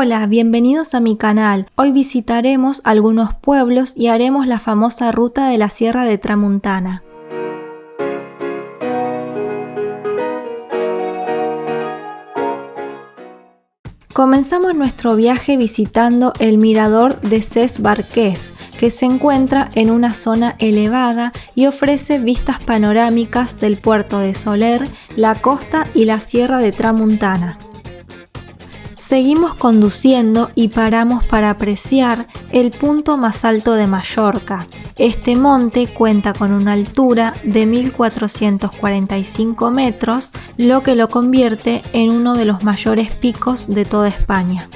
Hola, bienvenidos a mi canal. Hoy visitaremos algunos pueblos y haremos la famosa ruta de la Sierra de Tramuntana. Comenzamos nuestro viaje visitando el mirador de Ses Barqués, que se encuentra en una zona elevada y ofrece vistas panorámicas del puerto de Soler, la costa y la Sierra de Tramuntana. Seguimos conduciendo y paramos para apreciar el punto más alto de Mallorca. Este monte cuenta con una altura de 1445 metros, lo que lo convierte en uno de los mayores picos de toda España.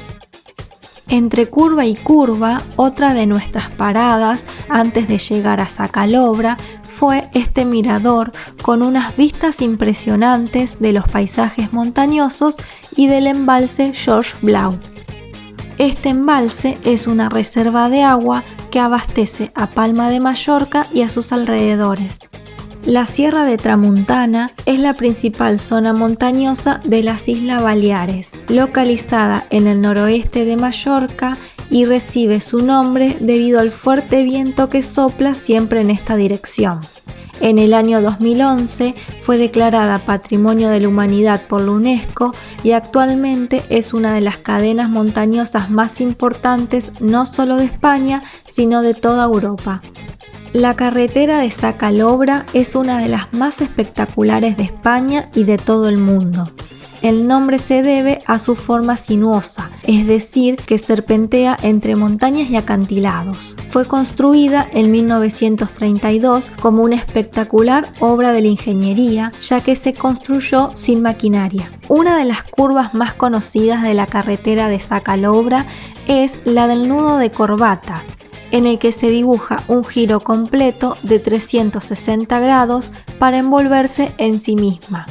Entre curva y curva, otra de nuestras paradas antes de llegar a Sacalobra fue este mirador con unas vistas impresionantes de los paisajes montañosos y del embalse George Blau. Este embalse es una reserva de agua que abastece a Palma de Mallorca y a sus alrededores. La Sierra de Tramuntana es la principal zona montañosa de las Islas Baleares, localizada en el noroeste de Mallorca, y recibe su nombre debido al fuerte viento que sopla siempre en esta dirección. En el año 2011 fue declarada Patrimonio de la Humanidad por la UNESCO y actualmente es una de las cadenas montañosas más importantes no solo de España, sino de toda Europa. La carretera de Sacalobra es una de las más espectaculares de España y de todo el mundo. El nombre se debe a su forma sinuosa, es decir, que serpentea entre montañas y acantilados. Fue construida en 1932 como una espectacular obra de la ingeniería, ya que se construyó sin maquinaria. Una de las curvas más conocidas de la carretera de Sacalobra es la del nudo de Corbata, en el que se dibuja un giro completo de 360 grados para envolverse en sí misma.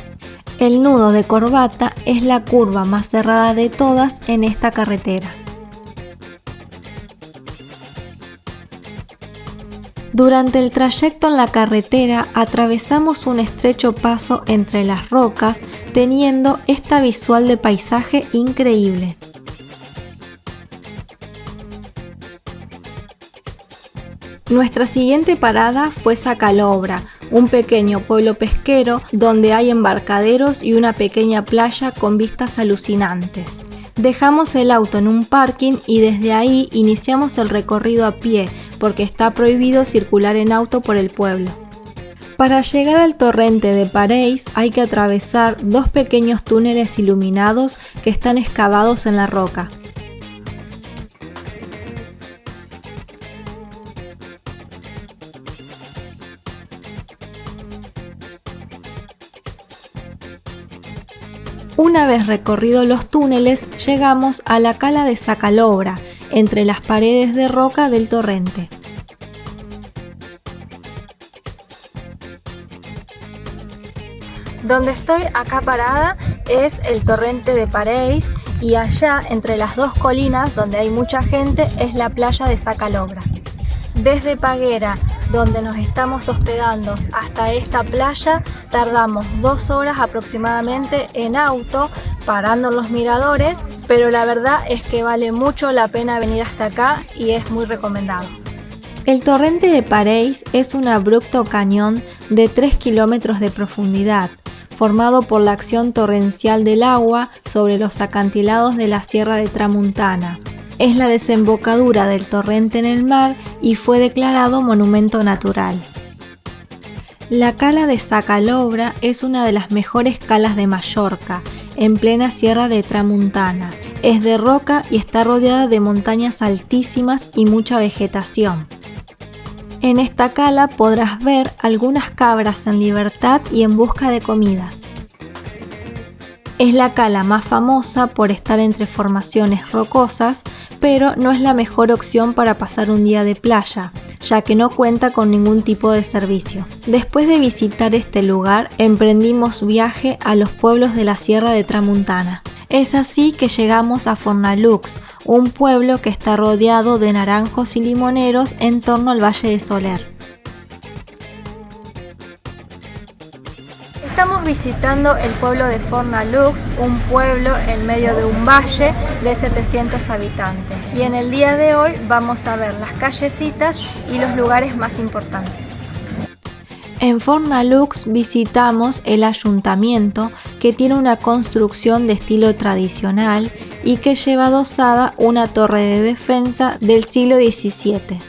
El nudo de Corbata es la curva más cerrada de todas en esta carretera. Durante el trayecto en la carretera atravesamos un estrecho paso entre las rocas, teniendo esta visual de paisaje increíble. Nuestra siguiente parada fue Sacalobra, un pequeño pueblo pesquero donde hay embarcaderos y una pequeña playa con vistas alucinantes. Dejamos el auto en un parking y desde ahí iniciamos el recorrido a pie porque está prohibido circular en auto por el pueblo. Para llegar al torrente de Pareis hay que atravesar dos pequeños túneles iluminados que están excavados en la roca. Una vez recorridos los túneles, llegamos a la cala de Sacalobra, entre las paredes de roca del torrente. Donde estoy acá parada es el torrente de Pareis y allá, entre las dos colinas donde hay mucha gente, es la playa de Sacalobra. Desde Paguera, donde nos estamos hospedando, hasta esta playa tardamos 2 horas aproximadamente en auto, parando en los miradores, pero la verdad es que vale mucho la pena venir hasta acá y es muy recomendado. El torrente de Pareis es un abrupto cañón de 3 kilómetros de profundidad, formado por la acción torrencial del agua sobre los acantilados de la Sierra de Tramuntana. Es la desembocadura del torrente en el mar y fue declarado monumento natural. La cala de Sacalobra es una de las mejores calas de Mallorca, en plena Sierra de Tramuntana. Es de roca y está rodeada de montañas altísimas y mucha vegetación. En esta cala podrás ver algunas cabras en libertad y en busca de comida. Es la cala más famosa por estar entre formaciones rocosas, pero no es la mejor opción para pasar un día de playa, ya que no cuenta con ningún tipo de servicio. Después de visitar este lugar, emprendimos viaje a los pueblos de la Sierra de Tramuntana. Es así que llegamos a Fornalux, un pueblo que está rodeado de naranjos y limoneros en torno al Valle de Soler. Estamos visitando el pueblo de Fornalux, un pueblo en medio de un valle de 700 habitantes. Y en el día de hoy vamos a ver las callecitas y los lugares más importantes. En Fornalux visitamos el ayuntamiento, que tiene una construcción de estilo tradicional y que lleva adosada una torre de defensa del siglo XVII.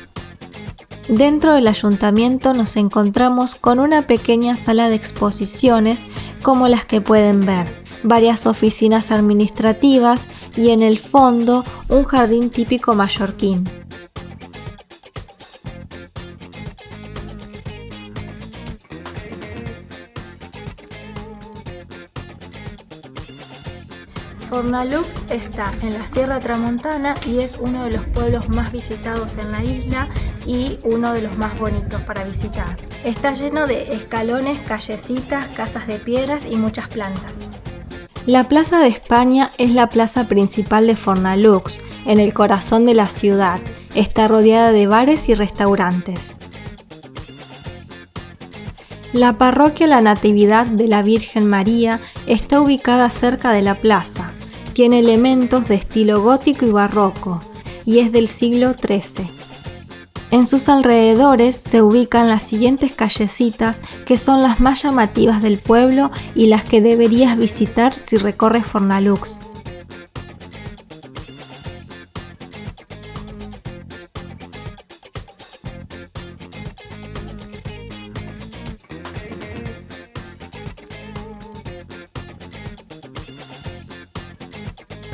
Dentro del ayuntamiento nos encontramos con una pequeña sala de exposiciones como las que pueden ver, varias oficinas administrativas y en el fondo un jardín típico mallorquín. Fornalux está en la Sierra Tramontana y es uno de los pueblos más visitados en la isla y uno de los más bonitos para visitar. Está lleno de escalones, callecitas, casas de piedras y muchas plantas. La Plaza de España es la plaza principal de Fornalux, en el corazón de la ciudad. Está rodeada de bares y restaurantes. La parroquia La Natividad de la Virgen María está ubicada cerca de la plaza. Tiene elementos de estilo gótico y barroco y es del siglo XIII. En sus alrededores se ubican las siguientes callecitas que son las más llamativas del pueblo y las que deberías visitar si recorres Fornalux.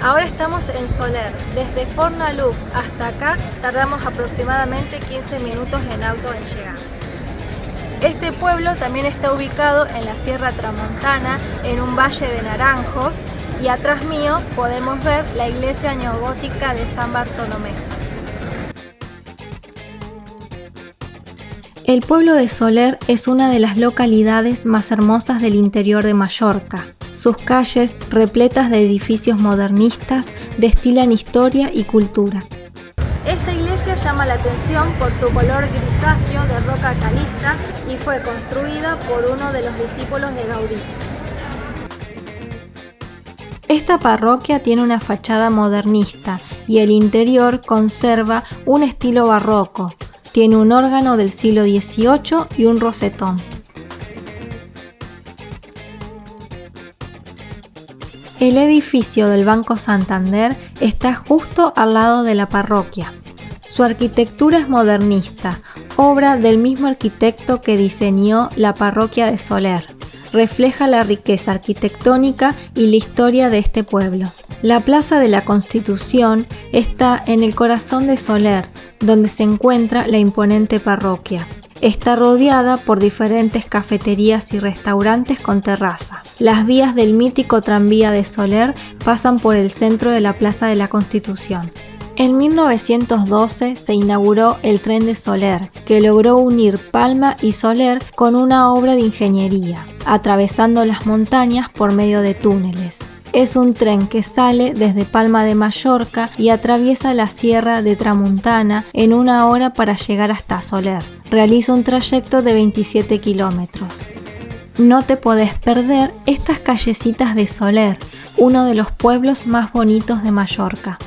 Ahora estamos en Soler. Desde Fornalux hasta acá tardamos aproximadamente 15 minutos en auto en llegar. Este pueblo también está ubicado en la Sierra Tramontana, en un valle de naranjos, y atrás mío podemos ver la iglesia neogótica de San Bartolomé. El pueblo de Soler es una de las localidades más hermosas del interior de Mallorca. Sus calles repletas de edificios modernistas destilan historia y cultura. Esta iglesia llama la atención por su color grisáceo de roca caliza y fue construida por uno de los discípulos de Gaudí. Esta parroquia tiene una fachada modernista y el interior conserva un estilo barroco. Tiene un órgano del siglo XVIII y un rosetón. El edificio del Banco Santander está justo al lado de la parroquia. Su arquitectura es modernista, obra del mismo arquitecto que diseñó la parroquia de Soler. Refleja la riqueza arquitectónica y la historia de este pueblo. La Plaza de la Constitución está en el corazón de Soler, donde se encuentra la imponente parroquia. Está rodeada por diferentes cafeterías y restaurantes con terraza. Las vías del mítico tranvía de Soler pasan por el centro de la Plaza de la Constitución. En 1912 se inauguró el tren de Soler, que logró unir Palma y Soler con una obra de ingeniería, atravesando las montañas por medio de túneles. Es un tren que sale desde Palma de Mallorca y atraviesa la Sierra de Tramontana en 1 hora para llegar hasta Soler. Realiza un trayecto de 27 kilómetros. No te podés perder estas callecitas de Soler, uno de los pueblos más bonitos de Mallorca.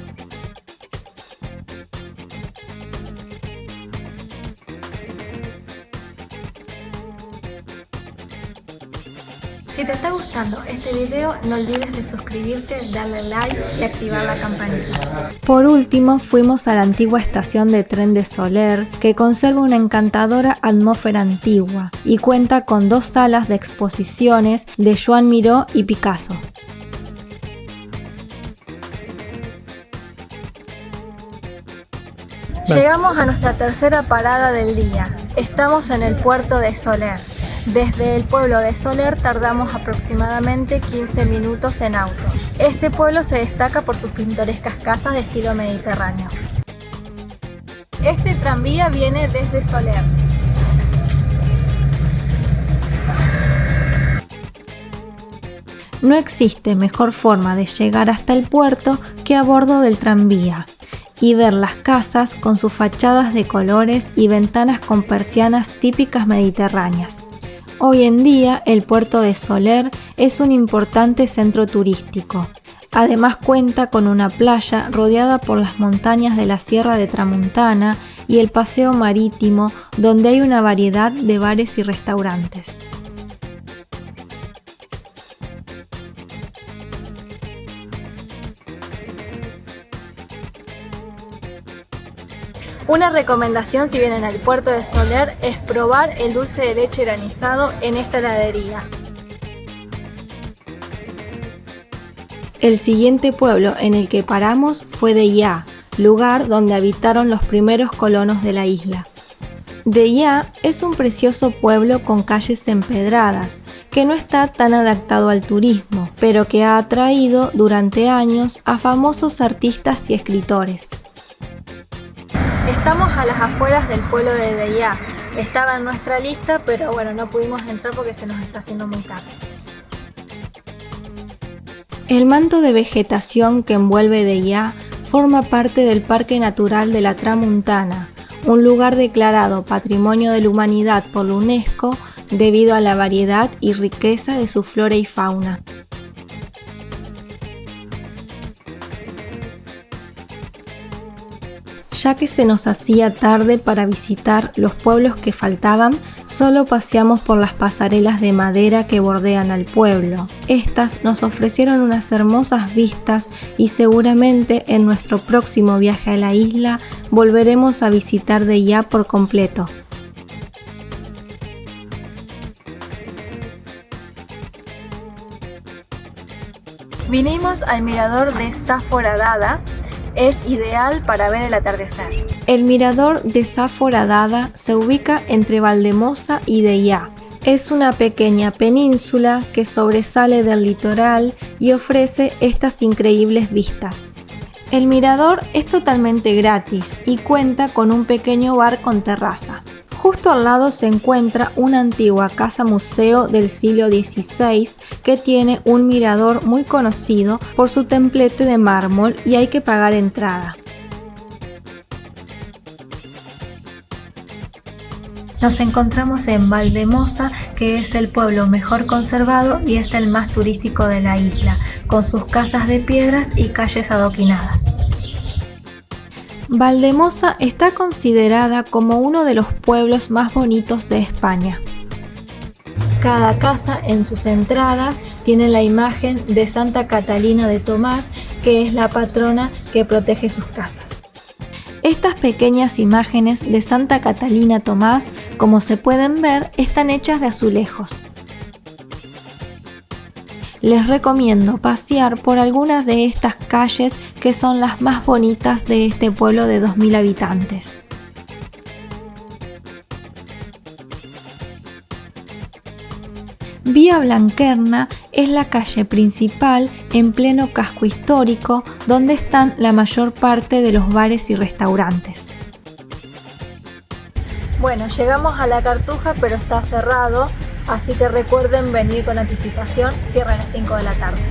Si te está gustando este video, no olvides de suscribirte, darle like y activar la campanita. Por último, fuimos a la antigua estación de tren de Soler, que conserva una encantadora atmósfera antigua y cuenta con 2 salas de exposiciones de Joan Miró y Picasso. Llegamos a nuestra tercera parada del día. Estamos en el puerto de Soler. Desde el pueblo de Soler tardamos aproximadamente 15 minutos en auto. Este pueblo se destaca por sus pintorescas casas de estilo mediterráneo. Este tranvía viene desde Soler. No existe mejor forma de llegar hasta el puerto que a bordo del tranvía y ver las casas con sus fachadas de colores y ventanas con persianas típicas mediterráneas. Hoy en día, el puerto de Soler es un importante centro turístico. Además cuenta con una playa rodeada por las montañas de la Sierra de Tramuntana y el paseo marítimo, donde hay una variedad de bares y restaurantes. Una recomendación si vienen al puerto de Soler es probar el dulce de leche granizado en esta heladería. El siguiente pueblo en el que paramos fue Deià, lugar donde habitaron los primeros colonos de la isla. Deià es un precioso pueblo con calles empedradas, que no está tan adaptado al turismo, pero que ha atraído durante años a famosos artistas y escritores. Estamos a las afueras del pueblo de Deià. Estaba en nuestra lista, pero bueno, no pudimos entrar porque se nos está haciendo muy tarde. El manto de vegetación que envuelve Deià forma parte del Parque Natural de la Tramuntana, un lugar declarado Patrimonio de la Humanidad por la UNESCO debido a la variedad y riqueza de su flora y fauna. Ya que se nos hacía tarde para visitar los pueblos que faltaban, solo paseamos por las pasarelas de madera que bordean al pueblo. Estas nos ofrecieron unas hermosas vistas y seguramente en nuestro próximo viaje a la isla volveremos a visitar Deià por completo. Vinimos al mirador de Sa Foradada. Es ideal para ver el atardecer. El mirador de Sa Foradada se ubica entre Valldemossa y Deià. Es una pequeña península que sobresale del litoral y ofrece estas increíbles vistas. El mirador es totalmente gratis y cuenta con un pequeño bar con terraza. Justo al lado se encuentra una antigua casa-museo del siglo XVI que tiene un mirador muy conocido por su templete de mármol y hay que pagar entrada. Nos encontramos en Valldemossa, que es el pueblo mejor conservado y es el más turístico de la isla, con sus casas de piedras y calles adoquinadas. Valldemossa está considerada como uno de los pueblos más bonitos de España. Cada casa en sus entradas tiene la imagen de Santa Catalina de Tomàs, que es la patrona que protege sus casas. Estas pequeñas imágenes de Santa Catalina Tomàs, como se pueden ver, están hechas de azulejos. Les recomiendo pasear por algunas de estas calles que son las más bonitas de este pueblo de 2000 habitantes. Vía Blanquerna es la calle principal en pleno casco histórico donde están la mayor parte de los bares y restaurantes. Bueno, llegamos a la Cartuja, pero está cerrado, así que recuerden venir con anticipación, cierra a las 5 de la tarde.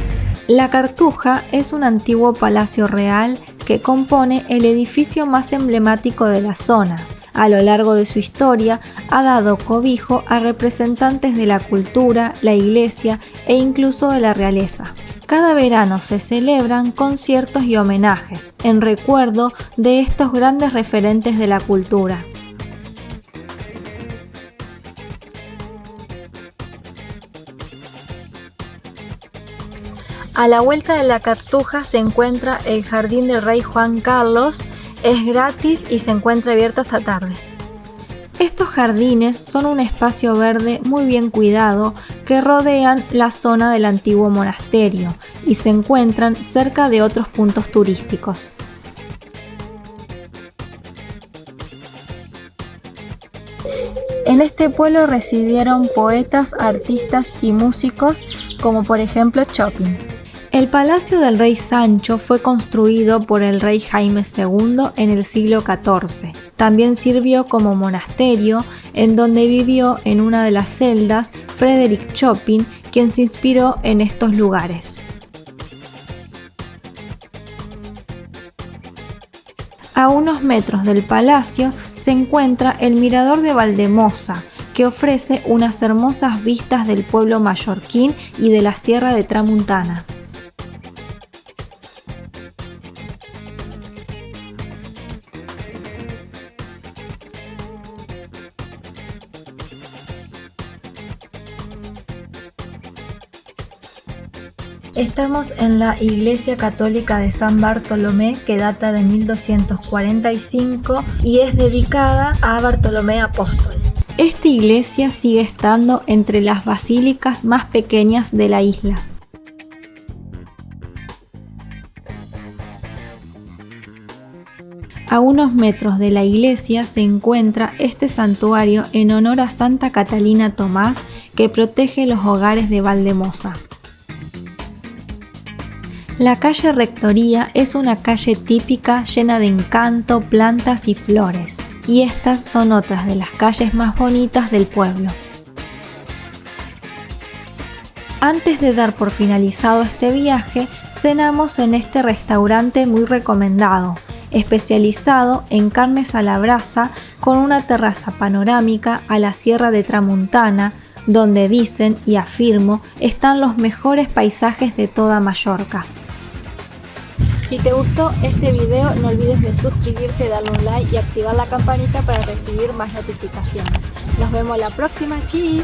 La Cartuja es un antiguo palacio real que compone el edificio más emblemático de la zona. A lo largo de su historia ha dado cobijo a representantes de la cultura, la iglesia e incluso de la realeza. Cada verano se celebran conciertos y homenajes en recuerdo de estos grandes referentes de la cultura. A la vuelta de la Cartuja se encuentra el Jardín del Rey Juan Carlos, es gratis y se encuentra abierto hasta tarde. Estos jardines son un espacio verde muy bien cuidado que rodean la zona del antiguo monasterio y se encuentran cerca de otros puntos turísticos. En este pueblo residieron poetas, artistas y músicos como por ejemplo Chopin. El Palacio del Rey Sancho fue construido por el rey Jaime II en el siglo XIV. También sirvió como monasterio, en donde vivió en una de las celdas Frédéric Chopin, quien se inspiró en estos lugares. A unos metros del palacio se encuentra el Mirador de Valldemossa, que ofrece unas hermosas vistas del pueblo mallorquín y de la Sierra de Tramuntana. Estamos en la Iglesia Católica de San Bartolomé, que data de 1245 y es dedicada a Bartolomé Apóstol. Esta iglesia sigue estando entre las basílicas más pequeñas de la isla. A unos metros de la iglesia se encuentra este santuario en honor a Santa Catalina Tomás, que protege los hogares de Valdemosa. La calle Rectoría es una calle típica llena de encanto, plantas y flores, y estas son otras de las calles más bonitas del pueblo. Antes de dar por finalizado este viaje, cenamos en este restaurante muy recomendado, especializado en carnes a la brasa con una terraza panorámica a la Sierra de Tramuntana, donde dicen, y afirmo, están los mejores paisajes de toda Mallorca. Si te gustó este video, no olvides de suscribirte, darle un like y activar la campanita para recibir más notificaciones. Nos vemos la próxima. ¡Chis!